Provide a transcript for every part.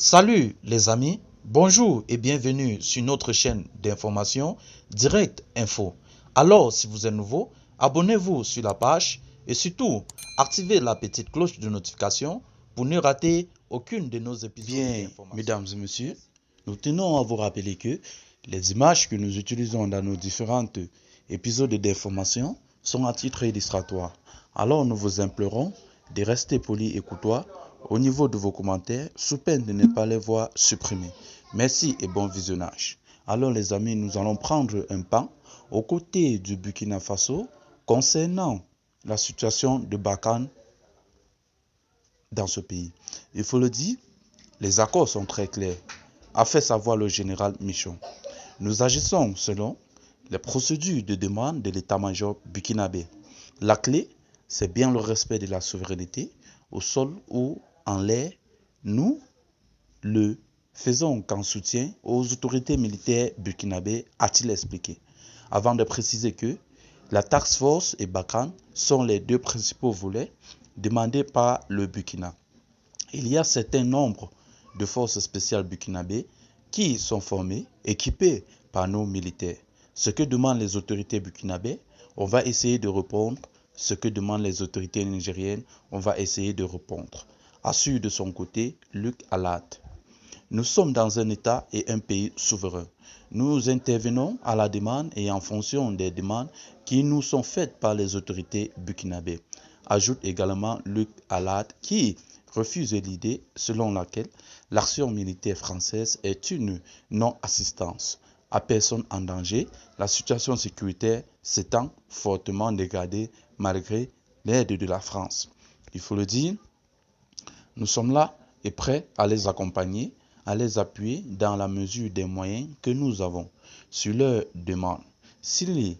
Salut les amis, bonjour et bienvenue sur notre chaîne d'information Direct Info. Alors si vous êtes nouveau, abonnez-vous sur la page et surtout activez la petite cloche de notification pour ne rater aucune de nos épisodes d'information. Mesdames et messieurs, nous tenons à vous rappeler que les images que nous utilisons dans nos différents épisodes d'information sont à titre illustratoire. Alors nous vous implorons de rester polis et courtois au niveau de vos commentaires, sous peine de ne pas les voir supprimés. Merci et bon visionnage. Alors les amis, nous allons prendre un pas aux côtés du Burkina Faso concernant la situation de Barkhane dans ce pays. Il faut le dire, les accords sont très clairs, a fait savoir le général Michon. Nous agissons selon les procédures de demande de l'état-major burkinabé. La clé, c'est bien le respect de la souveraineté au sol ou en l'air. Nous le faisons qu'en soutien aux autorités militaires burkinabées, a-t-il expliqué, avant de préciser que la Task Force et Barkhane sont les deux principaux volets demandés par le Burkina. Il y a un certain nombre de forces spéciales burkinabées qui sont formées, équipées par nos militaires. Ce que demandent les autorités burkinabées, on va essayer de répondre. Ce que demandent les autorités nigériennes, on va essayer de répondre. Assure de son côté Luc Alad. Nous sommes dans un État et un pays souverain. Nous intervenons à la demande et en fonction des demandes qui nous sont faites par les autorités burkinabées. Ajoute également Luc Alad qui refuse l'idée selon laquelle l'action militaire française est une non-assistance à personne en danger, la situation sécuritaire s'étant fortement dégradée malgré l'aide de la France. Il faut le dire, nous sommes là et prêts à les accompagner, à les appuyer dans la mesure des moyens que nous avons sur leur demande. S'il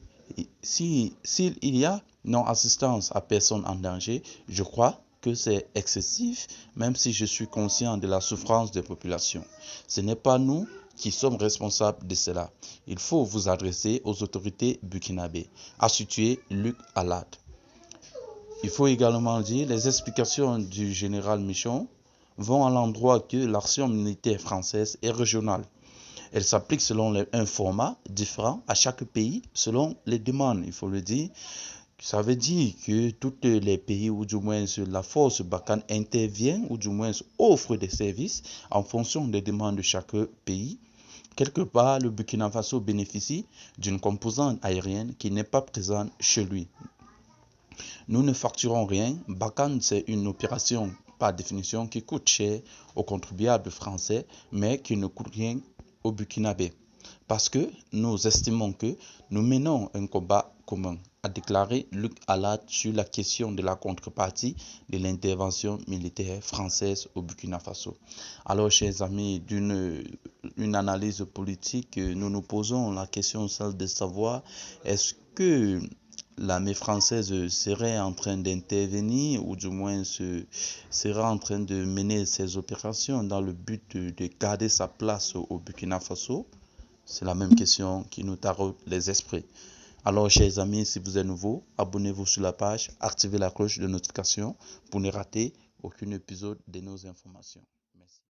y a non-assistance à personne en danger, je crois que c'est excessif, même si je suis conscient de la souffrance des populations. Ce n'est pas nous qui sommes responsables de cela. Il faut vous adresser aux autorités burkinabées, a situé Luc Alad. Il faut également dire les explications du général Michon vont à l'endroit que l'action militaire française est régionale. Elle s'applique selon un format différent à chaque pays, selon les demandes, il faut le dire. Ça veut dire que tous les pays, ou du moins la force Barkhane intervient, ou du moins offre des services en fonction des demandes de chaque pays. Quelque part, le Burkina Faso bénéficie d'une composante aérienne qui n'est pas présente chez lui. Nous ne facturons rien. Barkhane, c'est une opération par définition qui coûte cher aux contribuables français, mais qui ne coûte rien aux Burkinabés. Parce que nous estimons que nous menons un combat commun, a déclaré Luc Alad sur la question de la contrepartie de l'intervention militaire française au Burkina Faso. Alors, chers amis, d'une analyse politique, nous nous posons la question celle de savoir est-ce que l'armée française serait en train d'intervenir ou du moins serait en train de mener ses opérations dans le but de garder sa place au Burkina Faso? C'est la même question qui nous taraude les esprits. Alors, chers amis, si vous êtes nouveau, abonnez-vous sur la page, activez la cloche de notification pour ne rater aucun épisode de nos informations.